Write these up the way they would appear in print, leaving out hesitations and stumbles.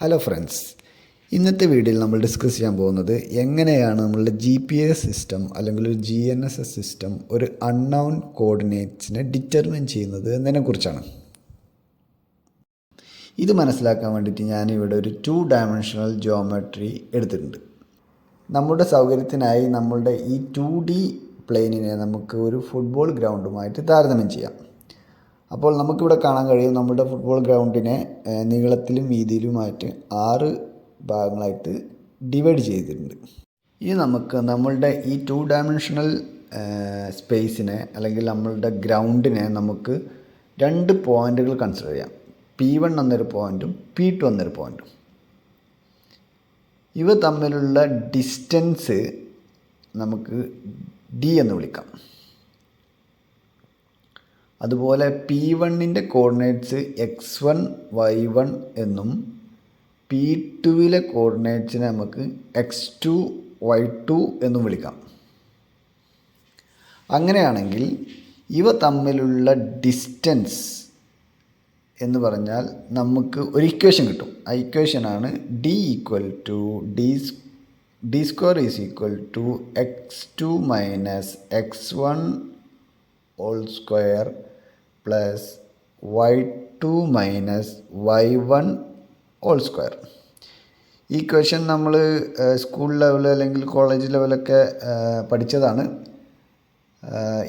Hello friends, ഇന്നത്തെ വീഡിയോയിൽ നമ്മൾ ഡിസ്കസ് ചെയ്യാൻ പോകുന്നത് എങ്ങനെയാണ് നമ്മളുടെ GPS സിസ്റ്റം അല്ലെങ്കിൽ ഒരു GNSS സിസ്റ്റം ഒരു അൺനൗൺ കോർഡിനേറ്റ്സിനെ ഡിറ്റർമിൻ ചെയ്യുന്നത് എന്നതിനെക്കുറിച്ചാണ്. ഇത് മനസ്സിലാക്കാൻ വേണ്ടിയിട്ട് ഞാനിവിടെ ഒരു 2 ഡയമെൻഷണൽ ജിയോമെട്രി എടുത്തിട്ടുണ്ട്. നമ്മുടെ സൗകര്യത്തിനായി നമ്മളുടെ ഈ 2D പ്ലെയിനിനെ നമുക്ക് ഒരു ഫുട്ബോൾ ഗ്രൗണ്ടുമായിട്ട് താരതമ്യം ചെയ്യാം. അപ്പോൾ നമുക്കിവിടെ കാണാൻ കഴിയും നമ്മുടെ ഫുട്ബോൾ ഗ്രൗണ്ടിനെ നീളത്തിലും വീതിയിലുമായിട്ട് 6 ഭാഗങ്ങളായിട്ട് ഡിവൈഡ് ചെയ്തിട്ടുണ്ട്. ഇനി നമുക്ക് നമ്മളുടെ ഈ 2 ഡയമെൻഷണൽ സ്പേസിനെ അല്ലെങ്കിൽ നമ്മളുടെ ഗ്രൗണ്ടിനെ നമുക്ക് 2 പോയിൻ്റുകൾ കൺസിഡർ ചെയ്യാം. P1 എന്നൊരു പോയിൻറ്റും P2 എന്നൊരു പോയിൻറ്റും. ഇവ തമ്മിലുള്ള ഡിസ്റ്റൻസ് നമുക്ക് D എന്ന് വിളിക്കാം. അതുപോലെ P1ൻ്റെ കോർഡിനേറ്റ്സ് x1 y1 എന്നും P2വിലെ കോർഡിനേറ്റ്സിനെ നമുക്ക് x2 y2 എന്നും വിളിക്കാം. അങ്ങനെയാണെങ്കിൽ ഇവ തമ്മിലുള്ള ഡിസ്റ്റൻസ് എന്ന് പറഞ്ഞാൽ നമുക്ക് ഒരു ഇക്വേഷൻ കിട്ടും. ആ ഇക്വേഷനാണ് D square is equal to x2 minus x1 whole square plus y2 minus y1 whole square. ഈ ഇക്വേഷൻ നമ്മൾ സ്കൂൾ ലെവൽ അല്ലെങ്കിൽ കോളേജ് ലെവലൊക്കെ പഠിച്ചതാണ്.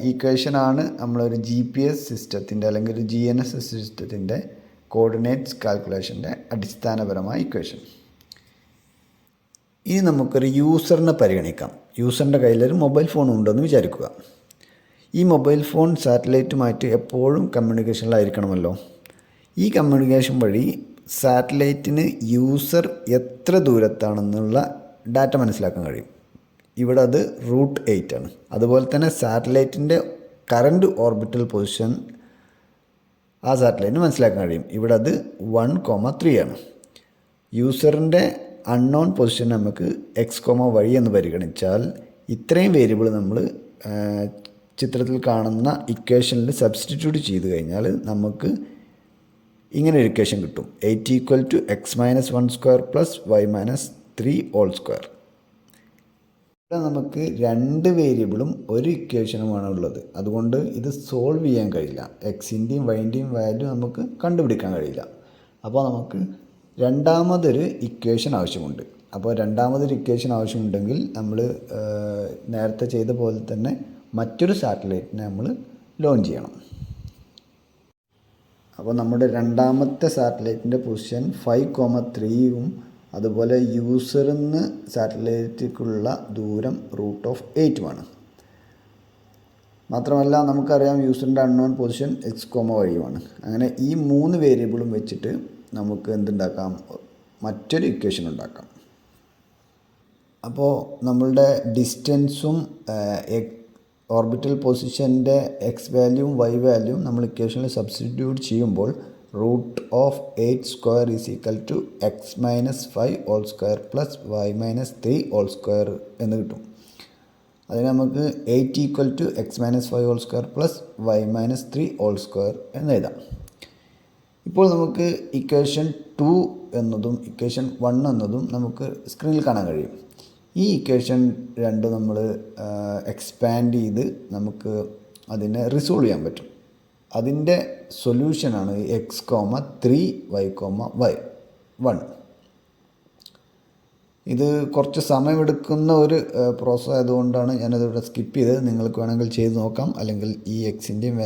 ഈ ഇക്വേഷനാണ് നമ്മളൊരു GPS സിസ്റ്റത്തിൻ്റെ അല്ലെങ്കിൽ ഒരു GNSS സിസ്റ്റത്തിൻ്റെ കോർഡിനേറ്റ്സ് കാൽക്കുലേഷൻ്റെ അടിസ്ഥാനപരമായ ഇക്വേഷൻ. ഇനി നമുക്കൊരു യൂസറിനെ പരിഗണിക്കാം. യൂസറിൻ്റെ കയ്യിലൊരു മൊബൈൽ ഫോൺ ഉണ്ടെന്ന് വിചാരിക്കുക. ഈ മൊബൈൽ ഫോൺ സാറ്റലൈറ്റുമായിട്ട് എപ്പോഴും കമ്മ്യൂണിക്കേഷനിലായിരിക്കണമല്ലോ. ഈ കമ്മ്യൂണിക്കേഷൻ വഴി സാറ്റലൈറ്റിന് യൂസർ എത്ര ദൂരത്താണെന്നുള്ള ഡാറ്റ മനസ്സിലാക്കാൻ കഴിയും. ഇവിടെ അത് റൂട്ട് 8 ആണ്. അതുപോലെ തന്നെ സാറ്റലൈറ്റിൻ്റെ കറൻറ്റ് ഓർബിറ്റൽ പൊസിഷൻ ആ സാറ്റലൈറ്റിന് മനസ്സിലാക്കാൻ കഴിയും. ഇവിടെ അത് 1,3 ആണ്. യൂസറിൻ്റെ അൺനോൺ പൊസിഷൻ നമുക്ക് x,y എന്ന് പരിഗണിച്ചാൽ ഇത്രയും വേരിയബിൾ നമ്മൾ ചിത്രത്തിൽ കാണുന്ന ഇക്വേഷനിൽ സബ്സ്റ്റിറ്റ്യൂട്ട് ചെയ്ത് കഴിഞ്ഞാൽ നമുക്ക് ഇങ്ങനെ ഒരു ഇക്വേഷൻ കിട്ടും. 8 = x - 1 square plus y - 3 whole square. ഇവിടെ നമുക്ക് 2 വേരിയബിളും ഒരു ഇക്വേഷനുമാണ് ഉള്ളത്. അതുകൊണ്ട് ഇത് സോൾവ് ചെയ്യാൻ കഴിയില്ല. എക്സിൻ്റെയും വൈൻ്റെയും വാല്യൂ നമുക്ക് കണ്ടുപിടിക്കാൻ കഴിയില്ല. അപ്പോൾ നമുക്ക് രണ്ടാമതൊരു ഇക്വേഷൻ ആവശ്യമുണ്ട്. അപ്പോൾ രണ്ടാമതൊരു ഇക്വേഷൻ ആവശ്യമുണ്ടെങ്കിൽ നമ്മൾ നേരത്തെ ചെയ്ത പോലെ തന്നെ മറ്റൊരു സാറ്റലൈറ്റിനെ നമ്മൾ ലോഞ്ച് ചെയ്യണം. അപ്പോൾ നമ്മുടെ രണ്ടാമത്തെ സാറ്റലൈറ്റിൻ്റെ പൊസിഷൻ 5,3ഉം അതുപോലെ യൂസറിൽ നിന്ന് സാറ്റലൈറ്റിലേക്കുള്ള ദൂരം √8ഉമാണ്. മാത്രമല്ല നമുക്കറിയാം യൂസറിൻ്റെ അൺനോൺ പൊസിഷൻ x,y അങ്ങനെ ഈ 3 വേരിയബിളും വെച്ചിട്ട് നമുക്ക് എന്തുണ്ടാക്കാം, മറ്റൊരു ഇക്വേഷൻ ഉണ്ടാക്കാം. അപ്പോൾ നമ്മളുടെ ഡിസ്റ്റൻസും ഓർബിറ്റൽ പൊസിഷൻ്റെ x വാല്യൂവും y വാല്യൂവും നമ്മൾ ഇക്വേഷനിൽ സബ്സ്റ്റിറ്റ്യൂട്ട് ചെയ്യുമ്പോൾ √8² is equal to x - 5 whole square plus y - 3 whole square എന്ന് കിട്ടും. അതിന് നമുക്ക് 8 = x - 5 whole square plus y - 3 whole square എന്ന് എഴുതാം. ഇപ്പോൾ നമുക്ക് ഇക്വേഷൻ 2 എന്നതും ഇക്വേഷൻ 1 എന്നതും നമുക്ക് സ്ക്രീനിൽ കാണാൻ കഴിയും. ഈ ഇക്വേഷൻ 2 നമ്മൾ എക്സ്പാൻഡ് ചെയ്ത് നമുക്ക് അതിനെ റിസോൾവ് ചെയ്യാൻ പറ്റും. അതിൻ്റെ സൊല്യൂഷനാണ് x,3 y,1. ഇത് കുറച്ച് സമയമെടുക്കുന്ന ഒരു പ്രോസസ്സ് ആയതുകൊണ്ടാണ് ഞാനതിവിടെ സ്കിപ്പ് ചെയ്തത്. നിങ്ങൾക്ക് വേണമെങ്കിൽ ചെയ്ത് നോക്കാം. അല്ലെങ്കിൽ ഈ എക്സിൻ്റെയും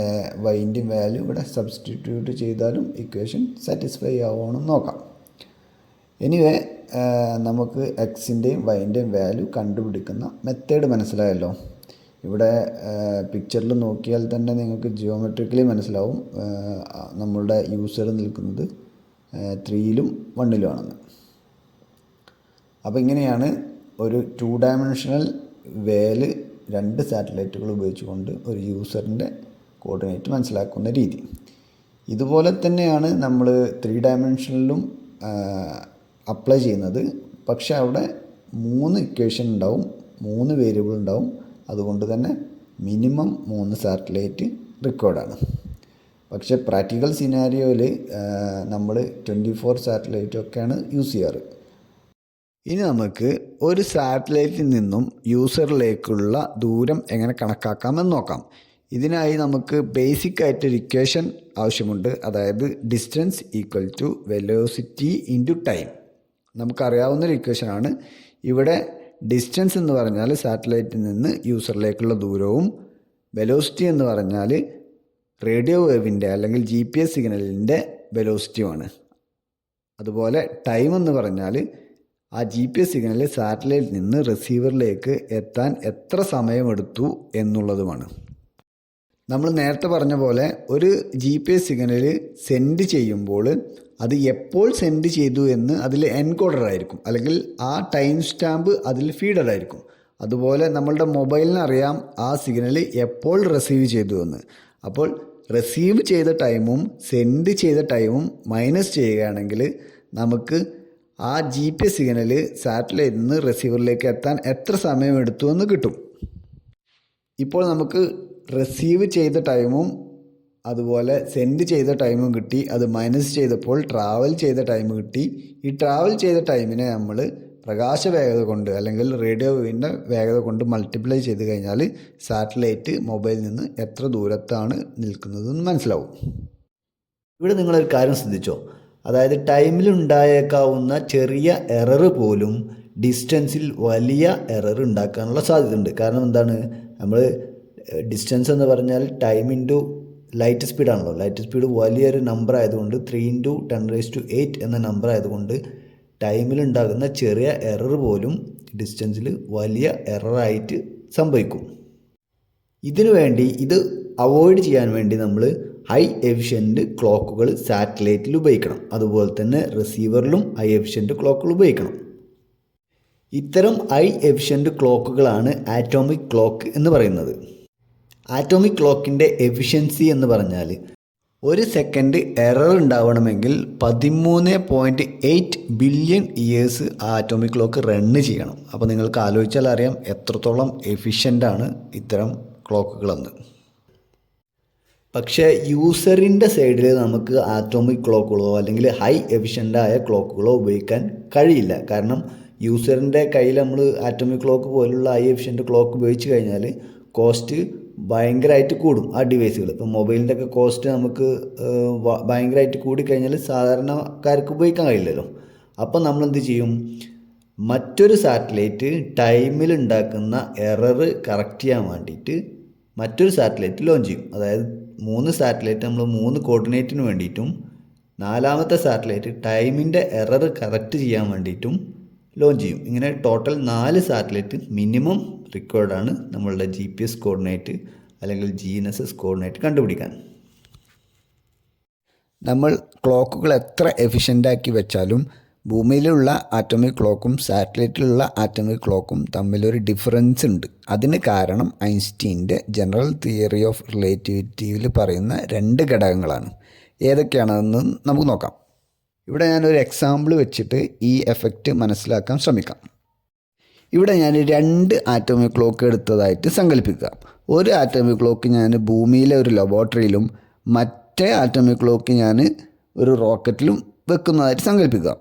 വൈൻ്റെയും വാല്യൂ ഇവിടെ സബ്സ്റ്റിറ്റ്യൂട്ട് ചെയ്താലും ഇക്വേഷൻ സാറ്റിസ്ഫൈ ആവുമെന്ന് നോക്കാം. എനിവേ നമുക്ക് എക്സിൻ്റെയും വൈൻ്റെയും വാല്യൂ കണ്ടുപിടിക്കുന്ന മെത്തേഡ് മനസ്സിലായല്ലോ. ഇവിടെ പിക്ചറിൽ നോക്കിയാൽ തന്നെ നിങ്ങൾക്ക് ജിയോമെട്രിക്കലി മനസ്സിലാവും നമ്മളുടെ യൂസർ നിൽക്കുന്നത് 3ലും 1ലും ആണെന്ന്. അപ്പോൾ ഇങ്ങനെയാണ് ഒരു 2 ഡയമെൻഷണൽ വേയിൽ 2 സാറ്റലൈറ്റുകൾ ഉപയോഗിച്ചുകൊണ്ട് ഒരു യൂസറിൻ്റെ കോർഡിനേറ്റ് മനസ്സിലാക്കുന്ന രീതി. ഇതുപോലെ തന്നെയാണ് നമ്മൾ 3 ഡയമെൻഷനിലും അപ്ലൈ ചെയ്യുന്നത്. പക്ഷേ അവിടെ 3 ഇക്വേഷൻ ഉണ്ടാവും, 3 വേരിയബിൾ ഉണ്ടാവും. അതുകൊണ്ട് തന്നെ മിനിമം 3 സാറ്റലൈറ്റ് റിക്വയർഡാണ്. പക്ഷേ പ്രാക്ടിക്കൽ സിനാരിയോയിൽ നമ്മൾ 24 സാറ്റലൈറ്റൊക്കെയാണ് യൂസ് ചെയ്യാറ്. ഇനി നമുക്ക് ഒരു സാറ്റലൈറ്റിൽ നിന്നും യൂസറിലേക്കുള്ള ദൂരം എങ്ങനെ കണക്കാക്കാമെന്ന് നോക്കാം. ഇതിനായി നമുക്ക് ബേസിക് ആയിട്ടൊരു ഇക്വേഷൻ ആവശ്യമുണ്ട്. അതായത് distance equal to velocity into time. നമുക്കറിയാവുന്നൊരു ഇക്വേഷനാണ്. ഇവിടെ ഡിസ്റ്റൻസ് എന്ന് പറഞ്ഞാൽ സാറ്റലൈറ്റിൽ നിന്ന് യൂസറിലേക്കുള്ള ദൂരവും, വെലോസിറ്റി എന്ന് പറഞ്ഞാൽ റേഡിയോ വേവിൻ്റെ അല്ലെങ്കിൽ GPS സിഗ്നലിൻ്റെ വെലോസിറ്റിയുമാണ്. അതുപോലെ ടൈം എന്ന് പറഞ്ഞാൽ ആ GPS സിഗ്നൽ സാറ്റലൈറ്റിൽ നിന്ന് റിസീവറിലേക്ക് എത്താൻ എത്ര സമയമെടുത്തു എന്നുള്ളതുമാണ്. നമ്മൾ നേരത്തെ പറഞ്ഞ പോലെ ഒരു GPS സിഗ്നൽ സെൻഡ് ചെയ്യുമ്പോൾ അത് എപ്പോൾ സെൻഡ് ചെയ്തു എന്ന് അതിൽ എൻകോഡർ ആയിരിക്കും, അല്ലെങ്കിൽ ആ ടൈം സ്റ്റാമ്പ് അതിൽ ഫീഡർ ആയിരിക്കും. അതുപോലെ നമ്മളുടെ മൊബൈലിന് അറിയാം ആ സിഗ്നൽ എപ്പോൾ റിസീവ് ചെയ്തു എന്ന്. അപ്പോൾ റിസീവ് ചെയ്ത ടൈമും സെൻഡ് ചെയ്ത ടൈമും മൈനസ് ചെയ്യുകയാണെങ്കിൽ നമുക്ക് ആ GPS സിഗ്നൽ സാറ്റലൈറ്റിൽ നിന്ന് റിസീവറിലേക്ക് എത്താൻ എത്ര സമയമെടുത്തു എന്ന് കിട്ടും. ഇപ്പോൾ നമുക്ക് റിസീവ് ചെയ്ത ടൈമും അതുപോലെ സെൻഡ് ചെയ്ത ടൈമും കിട്ടി. അത് മൈനസ് ചെയ്തപ്പോൾ ട്രാവൽ ചെയ്ത ടൈം കിട്ടി. ഈ ട്രാവൽ ചെയ്ത ടൈമിനെ നമ്മൾ പ്രകാശ വേഗത കൊണ്ട് അല്ലെങ്കിൽ റേഡിയോ വേവിൻ്റെ വേഗത കൊണ്ട് മൾട്ടിപ്ലൈ ചെയ്ത് കഴിഞ്ഞാൽ സാറ്റലൈറ്റ് മൊബൈലിൽ നിന്ന് എത്ര ദൂരത്താണ് നിൽക്കുന്നതെന്ന് മനസ്സിലാവും. ഇവിടെ നിങ്ങളൊരു കാര്യം ശ്രദ്ധിച്ചോ, അതായത് ടൈമിലുണ്ടായേക്കാവുന്ന ചെറിയ എറർ പോലും ഡിസ്റ്റൻസിൽ വലിയ എറർ ഉണ്ടാക്കാനുള്ള സാധ്യതയുണ്ട്. കാരണം എന്താണ്, നമ്മൾ ഡിസ്റ്റൻസ് എന്ന് പറഞ്ഞാൽ ടൈം ഇൻറ്റു ലൈറ്റ് സ്പീഡാണല്ലോ. ലൈറ്റ് സ്പീഡ് വലിയൊരു നമ്പർ ആയതുകൊണ്ട് 3 × 10⁸ എന്ന നമ്പർ ആയതുകൊണ്ട് ടൈമിലുണ്ടാകുന്ന ചെറിയ എറർ പോലും ഡിസ്റ്റൻസിൽ വലിയ എററായിട്ട് സംഭവിക്കും. ഇതിനു വേണ്ടി ഇത് അവോയ്ഡ് ചെയ്യാൻ വേണ്ടി നമ്മൾ ഹൈ എഫിഷ്യൻറ്റ് ക്ലോക്കുകൾ സാറ്റലൈറ്റിൽ ഉപയോഗിക്കണം. അതുപോലെ തന്നെ റിസീവറിലും ഹൈ എഫിഷ്യൻറ്റ് ക്ലോക്കുകൾ ഉപയോഗിക്കണം. ഇത്തരം ഹൈ എഫിഷ്യൻറ്റ് ക്ലോക്കുകളാണ് ആറ്റോമിക് ക്ലോക്ക് എന്ന് പറയുന്നത്. ആറ്റോമിക് ക്ലോക്കിൻ്റെ എഫിഷ്യൻസി എന്ന് പറഞ്ഞാൽ ഒരു സെക്കൻഡ് എറർ ഉണ്ടാവണമെങ്കിൽ 13.8 ബില്യൺ ഇയേഴ്സ് ആ ആറ്റോമിക് ക്ലോക്ക് റണ്ണ് ചെയ്യണം. അപ്പോൾ നിങ്ങൾക്ക് ആലോചിച്ചാൽ അറിയാം എത്രത്തോളം എഫിഷ്യൻ്റാണ് ഇത്തരം ക്ലോക്കുകളെന്ന്. പക്ഷേ യൂസറിൻ്റെ സൈഡിൽ നമുക്ക് ആറ്റോമിക് ക്ലോക്കുകളോ അല്ലെങ്കിൽ ഹൈ എഫിഷ്യൻ്റായ ക്ലോക്കുകളോ ഉപയോഗിക്കാൻ കഴിയില്ല. കാരണം യൂസറിൻ്റെ കയ്യിൽ നമ്മൾ ആറ്റോമിക് ക്ലോക്ക് പോലുള്ള ഹൈ എഫിഷ്യൻ്റ് ക്ലോക്ക് ഉപയോഗിച്ച് കഴിഞ്ഞാൽ കോസ്റ്റ് ഭയങ്കരമായിട്ട് കൂടും ആ ഡിവൈസുകൾ. ഇപ്പോൾ മൊബൈലിൻ്റെ ഒക്കെ കോസ്റ്റ് നമുക്ക് ഭയങ്കരമായിട്ട് കൂടിക്കഴിഞ്ഞാൽ സാധാരണക്കാർക്ക് ഉപയോഗിക്കാൻ കഴിയില്ലല്ലോ. അപ്പോൾ നമ്മളെന്ത് ചെയ്യും, മറ്റൊരു സാറ്റലൈറ്റ് ടൈമിൽ ഉണ്ടാക്കുന്ന എറർ കറക്റ്റ് ചെയ്യാൻ വേണ്ടിയിട്ട് മറ്റൊരു സാറ്റലൈറ്റ് ലോഞ്ച് ചെയ്യും. അതായത് 3 സാറ്റലൈറ്റ് നമ്മൾ 3 കോർഡിനേറ്റിന് വേണ്ടിയിട്ടും 4ാമത്തെ സാറ്റലൈറ്റ് ടൈമിൻ്റെ എറർ കറക്റ്റ് ചെയ്യാൻ വേണ്ടിയിട്ടും ലോഞ്ച് ചെയ്യും. ഇങ്ങനെ ടോട്ടൽ 4 സാറ്റലൈറ്റ് മിനിമം റിക്വയർഡാണ് നമ്മളുടെ GPS കോർഡിനേറ്റ് അല്ലെങ്കിൽ GNSS കോർഡിനേറ്റ് കണ്ടുപിടിക്കാൻ. നമ്മൾ ക്ലോക്കുകൾ എത്ര എഫിഷ്യൻ്റാക്കി വെച്ചാലും ഭൂമിയിലുള്ള ആറ്റോമിക് ക്ലോക്കും സാറ്റലൈറ്റിലുള്ള ആറ്റോമിക് ക്ലോക്കും തമ്മിലൊരു ഡിഫറൻസ് ഉണ്ട്. അതിന് കാരണം ഐൻസ്റ്റീൻ്റെ ജനറൽ തിയറി ഓഫ് റിലേറ്റിവിറ്റിയിൽ പറയുന്ന 2 ഘടകങ്ങളാണ്. ഏതൊക്കെയാണെന്ന് നമുക്ക് നോക്കാം. ഇവിടെ ഞാനൊരു എക്സാമ്പിൾ വെച്ചിട്ട് ഈ എഫക്റ്റ് മനസ്സിലാക്കാൻ ശ്രമിക്കാം. ഇവിടെ ഞാൻ 2 ആറ്റോമിക് ക്ലോക്ക് എടുത്തതായിട്ട് സങ്കല്പിക്കുക. ഒരു ആറ്റോമിക് ക്ലോക്ക് ഞാൻ ഭൂമിയിലെ ഒരു ലബോറട്ടറിയിലും മറ്റേ ആറ്റോമിക് ക്ലോക്ക് ഞാൻ ഒരു റോക്കറ്റിലും വെക്കുന്നതായിട്ട് സങ്കല്പിക്കുക.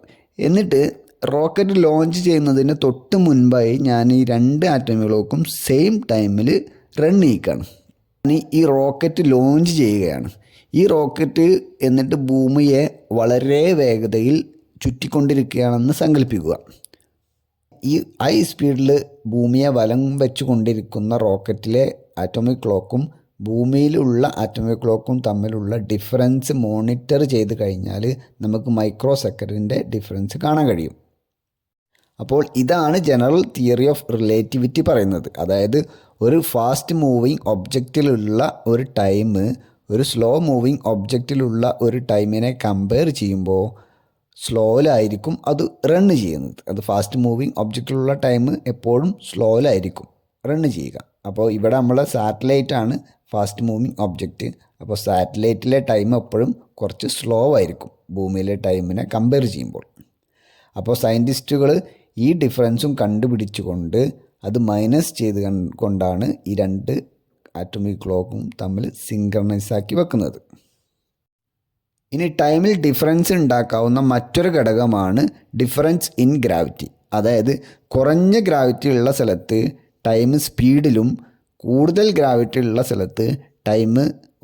എന്നിട്ട് റോക്കറ്റ് ലോഞ്ച് ചെയ്യുന്നതിന് തൊട്ട് മുൻപായി ഞാൻ ഈ 2 ആറ്റോമിക് ക്ലോക്കും സെയിം ടൈമിൽ റൺ ചെയ്യിക്കുകയാണ്. ഈ റോക്കറ്റ് ലോഞ്ച് ചെയ്യുകയാണ്. ഈ റോക്കറ്റ് എന്നിട്ട് ഭൂമിയെ വളരെ വേഗതയിൽ ചുറ്റിക്കൊണ്ടിരിക്കുകയാണെന്ന് സങ്കല്പിക്കുക. ഈ ഹൈ സ്പീഡിൽ ഭൂമിയെ വലം വെച്ചു കൊണ്ടിരിക്കുന്ന റോക്കറ്റിലെ ആറ്റോമിക് ക്ലോക്കും ഭൂമിയിലുള്ള ആറ്റോമിക് ക്ലോക്കും തമ്മിലുള്ള ഡിഫറൻസ് മോണിറ്റർ ചെയ്ത് കഴിഞ്ഞാൽ നമുക്ക് മൈക്രോ സെക്കൻഡിൻ്റെ ഡിഫറൻസ് കാണാൻ കഴിയും. അപ്പോൾ ഇതാണ് ജനറൽ തിയറി ഓഫ് റിലേറ്റിവിറ്റി പറയുന്നത്. അതായത് ഒരു ഫാസ്റ്റ് മൂവിങ് ഒബ്ജക്റ്റിലുള്ള ഒരു ടൈം ഒരു സ്ലോ മൂവിങ് ഒബ്ജക്റ്റിലുള്ള ഒരു ടൈമിനെ കമ്പയർ ചെയ്യുമ്പോൾ സ്ലോയിലായിരിക്കും അത് റണ്ണ് ചെയ്യുന്നത്. അത് ഫാസ്റ്റ് മൂവിങ് ഒബ്ജക്റ്റിലുള്ള ടൈം എപ്പോഴും സ്ലോയിലായിരിക്കും റണ്ണ് ചെയ്യുക. അപ്പോൾ ഇവിടെ നമ്മളെ സാറ്റലൈറ്റാണ് ഫാസ്റ്റ് മൂവിങ് ഒബ്ജക്റ്റ്. അപ്പോൾ സാറ്റലൈറ്റിലെ ടൈം എപ്പോഴും കുറച്ച് സ്ലോ ആയിരിക്കും ഭൂമിയിലെ ടൈമിനെ കമ്പയർ ചെയ്യുമ്പോൾ. അപ്പോൾ സയൻറ്റിസ്റ്റുകൾ ഈ ഡിഫറൻസും കണ്ടുപിടിച്ചുകൊണ്ട് അത് മൈനസ് ചെയ്ത് കൊണ്ടാണ് ഈ 2 ആറ്റോമിക് ക്ലോക്കും തമ്മിൽ സിങ്ക്രണൈസ് ആക്കി വെക്കുന്നത്. ഇനി ടൈമിൽ ഡിഫറൻസ് ഉണ്ടാക്കാവുന്ന മറ്റൊരു ഘടകമാണ് ഡിഫറൻസ് ഇൻ ഗ്രാവിറ്റി. അതായത് കുറഞ്ഞ ഗ്രാവിറ്റി ഉള്ള സ്ഥലത്ത് ടൈം സ്പീഡിലും കൂടുതൽ ഗ്രാവിറ്റി ഉള്ള സ്ഥലത്ത് ടൈം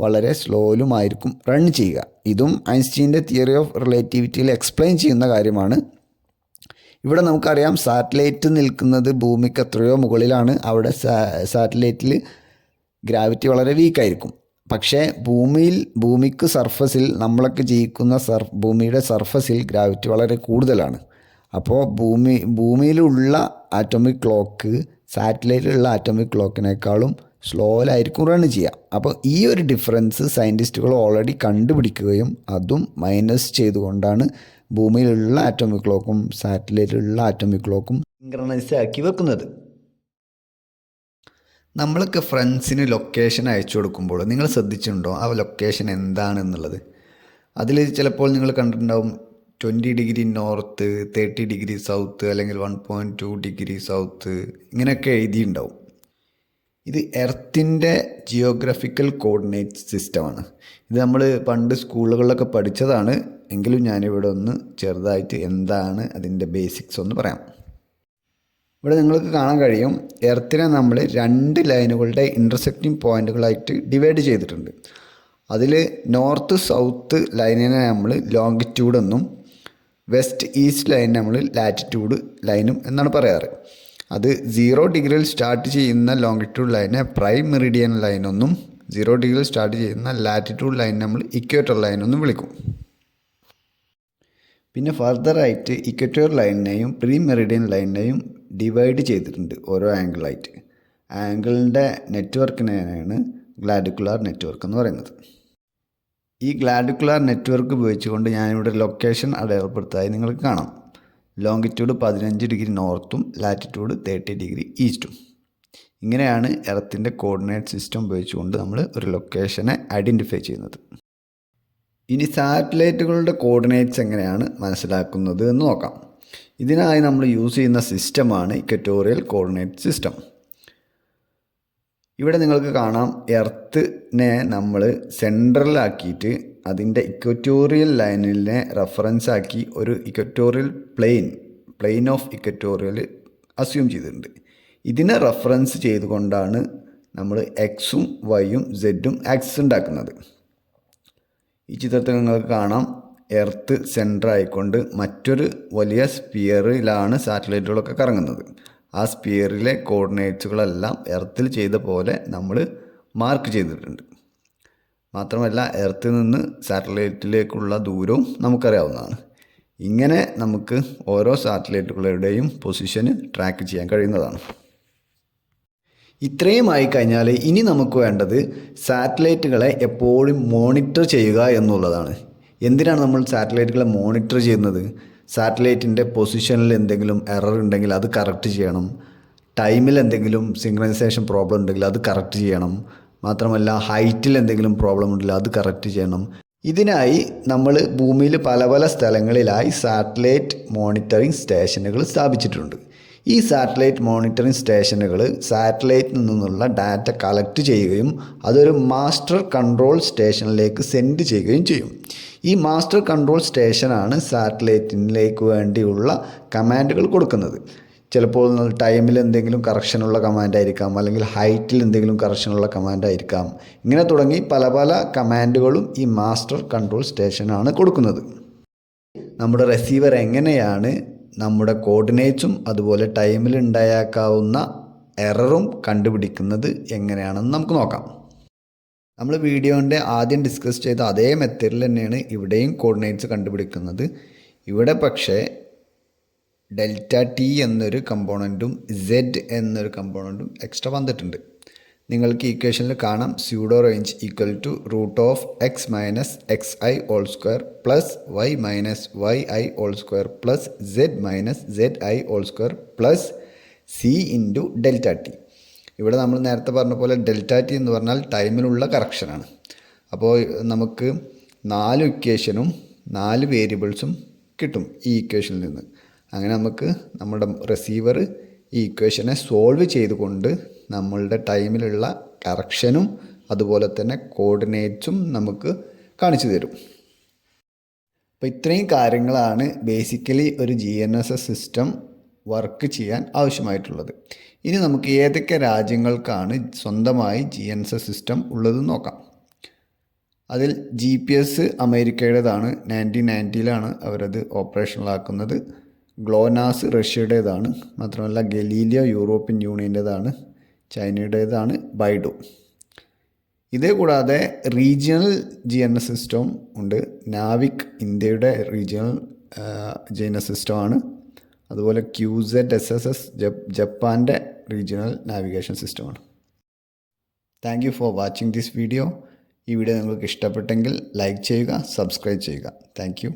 വളരെ സ്ലോയിലുമായിരിക്കും റൺ ചെയ്യുക. ഇതും ഐൻസ്റ്റീൻ്റെ തിയറി ഓഫ് റിലേറ്റിവിറ്റിയിൽ എക്സ്പ്ലെയിൻ ചെയ്യുന്ന കാര്യമാണ്. ഇവിടെ നമുക്കറിയാം സാറ്റലൈറ്റ് നിൽക്കുന്നത് ഭൂമിക്ക് എത്രയോ മുകളിലാണ്. അവിടെ സാറ്റലൈറ്റിൽ ഗ്രാവിറ്റി വളരെ വീക്കായിരിക്കും. പക്ഷേ ഭൂമിക്ക് സർഫസിൽ നമ്മളൊക്കെ ജീവിക്കുന്ന ഭൂമിയുടെ സർഫസിൽ ഗ്രാവിറ്റി വളരെ കൂടുതലാണ്. അപ്പോൾ ഭൂമിയിലുള്ള ആറ്റോമിക് ക്ലോക്ക് സാറ്റലൈറ്റിലുള്ള ആറ്റോമിക് ക്ലോക്കിനേക്കാളും സ്ലോയിലായിരിക്കും റൺ ചെയ്യുക. അപ്പോൾ ഈ ഒരു ഡിഫറൻസ് സയൻറ്റിസ്റ്റുകൾ ഓൾറെഡി കണ്ടുപിടിക്കുകയും അതും മൈനസ് ചെയ്തുകൊണ്ടാണ് ഭൂമിയിലുള്ള ആറ്റോമിക് ക്ലോക്കും സാറ്റലൈറ്റിലുള്ള ആറ്റോമിക് ക്ലോക്കും സിങ്ക്രണൈസ് ആക്കി വെക്കുന്നത്. നമ്മളൊക്കെ ഫ്രണ്ട്സിന് ലൊക്കേഷൻ അയച്ചു കൊടുക്കുമ്പോൾ നിങ്ങൾ ശ്രദ്ധിച്ചിട്ടുണ്ടോ ആ ലൊക്കേഷൻ എന്താണെന്നുള്ളത്? അതിൽ ചിലപ്പോൾ നിങ്ങൾ കണ്ടിട്ടുണ്ടാവും 20 ഡിഗ്രി നോർത്ത്, 30 ഡിഗ്രി സൗത്ത്, അല്ലെങ്കിൽ 1.2 ഡിഗ്രി സൗത്ത്, ഇങ്ങനെയൊക്കെ എഴുതിയിട്ടുണ്ടാവും. ഇത് എർത്തിൻ്റെ ജിയോഗ്രഫിക്കൽ കോർഡിനേറ്റ് സിസ്റ്റമാണ്. ഇത് നമ്മൾ പണ്ട് സ്കൂളുകളിലൊക്കെ പഠിച്ചതാണ്. എങ്കിലും ഞാനിവിടെ ഒന്ന് ചെറുതായിട്ട് എന്താണ് അതിൻ്റെ ബേസിക്സ് ഒന്ന് പറയാം. ഇവിടെ നിങ്ങൾക്ക് കാണാൻ കഴിയും, എർത്തിനെ നമ്മൾ 2 ലൈനുകളുടെ ഇൻ്റർസെക്റ്റിംഗ് പോയിൻ്റുകളായിട്ട് ഡിവൈഡ് ചെയ്തിട്ടുണ്ട്. അതിൽ നോർത്ത് സൗത്ത് ലൈനിനെ നമ്മൾ ലോങ്കിറ്റ്യൂഡ് എന്നും വെസ്റ്റ് ഈസ്റ്റ് ലൈനിനെ നമ്മൾ ലാറ്റിറ്റ്യൂഡ് ലൈനും എന്നാണ് പറയാറ്. അത് 0 ഡിഗ്രിയിൽ സ്റ്റാർട്ട് ചെയ്യുന്ന ലോങ്കിറ്റ്യൂഡ് ലൈനെ പ്രൈം മെറിഡിയൻ ലൈനെന്നും 0 ഡിഗ്രിയിൽ സ്റ്റാർട്ട് ചെയ്യുന്ന ലാറ്റിറ്റ്യൂഡ് ലൈൻ നമ്മൾ ഇക്വേറ്റർ ലൈനെന്നും വിളിക്കും. പിന്നെ ഫർദറായിട്ട് ഇക്വറ്റോറിയൽ ലൈനിനെയും പ്രീ മെറിഡിയൻ ലൈനിനെയും ഡിവൈഡ് ചെയ്തിട്ടുണ്ട് ഓരോ ആംഗിളായിട്ട്. ആംഗിളിൻ്റെ നെറ്റ്വർക്കിനെയാണ് ഗ്ലാഡിക്കുലാർ നെറ്റ്വർക്ക് എന്ന് പറയുന്നത്. ഈ ഗ്ലാഡിക്കുലാർ നെറ്റ്വർക്ക് ഉപയോഗിച്ചുകൊണ്ട് ഞാനിവിടെ ലൊക്കേഷൻ അടയാളപ്പെടുത്തായി നിങ്ങൾക്ക് കാണാം. ലോങ്കിറ്റ്യൂഡ് 15 ഡിഗ്രി നോർത്തും ലാറ്റിറ്റ്യൂഡ് 30 ഡിഗ്രി ഈസ്റ്റും. ഇങ്ങനെയാണ് എർത്തിൻ്റെ കോർഡിനേറ്റ് സിസ്റ്റം ഉപയോഗിച്ചുകൊണ്ട് നമ്മൾ ഒരു ലൊക്കേഷനെ ഐഡൻറ്റിഫൈ ചെയ്യുന്നത്. ഇനി സാറ്റലൈറ്റുകളുടെ കോർഡിനേറ്റ്സ് എങ്ങനെയാണ് മനസ്സിലാക്കുന്നത് എന്ന് നോക്കാം. ഇതിനായി നമ്മൾ യൂസ് ചെയ്യുന്ന സിസ്റ്റമാണ് ഇക്വറ്റോറിയൽ കോർഡിനേറ്റ് സിസ്റ്റം. ഇവിടെ നിങ്ങൾക്ക് കാണാം, എർത്തിനെ നമ്മൾ സെൻട്രലാക്കിയിട്ട് അതിൻ്റെ ഇക്വറ്റോറിയൽ ലൈനിനെ റെഫറൻസ് ആക്കി ഒരു equatorial plain of equatorial assume ചെയ്തിട്ടുണ്ട്. ഇതിനെ റെഫറൻസ് ചെയ്തുകൊണ്ടാണ് നമ്മൾ എക്സും വൈയും സെഡും ആക്സിസ് ഉണ്ടാക്കുന്നത്. ഈ ചിത്രത്തിൽ നിങ്ങൾക്ക് കാണാം, എർത്ത് സെൻറ്റർ ആയിക്കൊണ്ട് മറ്റൊരു വലിയ സ്പിയറിലാണ് സാറ്റലൈറ്റുകളൊക്കെ കറങ്ങുന്നത്. ആ സ്പിയറിലെ കോർഡിനേറ്റ്സുകളെല്ലാം എർത്തിൽ ചെയ്ത പോലെ നമ്മൾ മാർക്ക് ചെയ്തിട്ടുണ്ട്. മാത്രമല്ല എർത്തിൽ നിന്ന് സാറ്റലൈറ്റിലേക്കുള്ള ദൂരവും നമുക്കറിയാവുന്നതാണ്. ഇങ്ങനെ നമുക്ക് ഓരോ സാറ്റലൈറ്റുകളുടെയും പൊസിഷന് ട്രാക്ക് ചെയ്യാൻ കഴിയുന്നതാണ്. ഇത്രയും ആയി കഴിഞ്ഞാൽ ഇനി നമുക്ക് വേണ്ടത് സാറ്റലൈറ്റുകളെ എപ്പോഴും മോണിറ്റർ ചെയ്യുക എന്നുള്ളതാണ്. എന്തിനാണ് നമ്മൾ സാറ്റലൈറ്റുകളെ മോണിറ്റർ ചെയ്യുന്നത്? സാറ്റലൈറ്റിൻ്റെ പൊസിഷനിൽ എന്തെങ്കിലും എറർ ഉണ്ടെങ്കിൽ അത് കറക്റ്റ് ചെയ്യണം. ടൈമിൽ എന്തെങ്കിലും സിങ്ക്രണൈസേഷൻ പ്രോബ്ലം ഉണ്ടെങ്കിൽ അത് കറക്റ്റ് ചെയ്യണം. മാത്രമല്ല ഹൈറ്റിൽ എന്തെങ്കിലും പ്രോബ്ലം ഉണ്ടെങ്കിൽ അത് കറക്റ്റ് ചെയ്യണം. ഇതിനായി നമ്മൾ ഭൂമിയിൽ പല പല സ്ഥലങ്ങളിലായി സാറ്റലൈറ്റ് മോണിറ്ററിംഗ് സ്റ്റേഷനുകൾ സ്ഥാപിച്ചിട്ടുണ്ട്. ഈ സാറ്റലൈറ്റ് മോണിറ്ററിംഗ് സ്റ്റേഷനുകൾ സാറ്റലൈറ്റിൽ നിന്നുള്ള ഡാറ്റ കളക്ട് ചെയ്യുകയും അതൊരു മാസ്റ്റർ കൺട്രോൾ സ്റ്റേഷനിലേക്ക് സെൻഡ് ചെയ്യുകയും ചെയ്യും. ഈ മാസ്റ്റർ കൺട്രോൾ സ്റ്റേഷനാണ് സാറ്റലൈറ്റിലേക്ക് വേണ്ടിയുള്ള കമാൻഡുകൾ കൊടുക്കുന്നത്. ചിലപ്പോൾ ടൈമിൽ എന്തെങ്കിലും കറക്ഷനുള്ള കമാൻഡായിരിക്കാം, അല്ലെങ്കിൽ ഹൈറ്റിൽ എന്തെങ്കിലും കറക്ഷനുള്ള കമാൻഡായിരിക്കാം. ഇങ്ങനെ തുടങ്ങി പല പല കമാൻഡുകളും ഈ മാസ്റ്റർ കൺട്രോൾ സ്റ്റേഷനാണ് കൊടുക്കുന്നത്. നമ്മുടെ റിസീവർ എങ്ങനെയാണ് നമ്മുടെ കോർഡിനേറ്റ്സും അതുപോലെ ടൈമിൽ ഉണ്ടായേക്കാവുന്ന എററും കണ്ടുപിടിക്കുന്നത് എങ്ങനെയാണെന്ന് നമുക്ക് നോക്കാം. നമ്മൾ വീഡിയോൻ്റെ ആദ്യം ഡിസ്കസ് ചെയ്ത അതേ മെത്തേഡിൽ തന്നെയാണ് ഇവിടെയും കോർഡിനേറ്റ്സ് കണ്ടുപിടിക്കുന്നത്. ഇവിടെ പക്ഷേ ∆t എന്നൊരു കമ്പോണൻറ്റും z എന്നൊരു കമ്പോണൻറ്റും എക്സ്ട്രാ വന്നിട്ടുണ്ട്. നിങ്ങൾക്ക് ഇക്വേഷനിൽ കാണാം, pseudo range equal to √(x - xi² plus y - yi² plus z - zi² plus c into ∆t. ഇവിടെ നമ്മൾ നേരത്തെ പറഞ്ഞ പോലെ ∆t എന്ന് പറഞ്ഞാൽ ടൈമിലുള്ള കറക്ഷനാണ്. അപ്പോൾ നമുക്ക് 4 ഇക്വേഷനും 4 വേരിയബിൾസും കിട്ടും ഈ ഇക്വേഷനിൽ നിന്ന്. അങ്ങനെ നമുക്ക് നമ്മുടെ റിസീവർ ഈ ഇക്വേഷനെ സോൾവ് ചെയ്തുകൊണ്ട് നമ്മളുടെ ടൈമിലുള്ള കറക്ഷനും അതുപോലെ തന്നെ കോർഡിനേറ്റ്സും നമുക്ക് കാണിച്ചു തരും. അപ്പോൾ ഇത്രയും കാര്യങ്ങളാണ് ബേസിക്കലി ഒരു GNSS സിസ്റ്റം വർക്ക് ചെയ്യാൻ ആവശ്യമായിട്ടുള്ളത്. ഇനി നമുക്ക് ഏതൊക്കെ രാജ്യങ്ങൾക്കാണ് സ്വന്തമായി GNSS സിസ്റ്റം ഉള്ളത് നോക്കാം. അതിൽ GPS അമേരിക്കയുടേതാണ്, 1990 അവരത് ഓപ്പറേഷണലാക്കുന്നത്. ഗ്ലോനാസ് റഷ്യയുടേതാണ്, മാത്രമല്ല ഗലീലിയോ യൂറോപ്യൻ യൂണിയൻ്റേതാണ്, ചൈനയുടേതാണ് ബൈഡു. ഇതേ കൂടാതെ റീജിയണൽ GNSS സിസ്റ്റവും ഉണ്ട്. നാവിക് ഇന്ത്യയുടെ റീജിയണൽ GNSS സിസ്റ്റമാണ്. അതുപോലെ QZSS ജപ്പാൻ്റെ റീജിയണൽ നാവിഗേഷൻ സിസ്റ്റമാണ്. Thank you for watching this video. ഈ വീഡിയോ നിങ്ങൾക്ക് ഇഷ്ടപ്പെട്ടെങ്കിൽ ലൈക്ക് ചെയ്യുക, സബ്സ്ക്രൈബ് ചെയ്യുക. Thank you.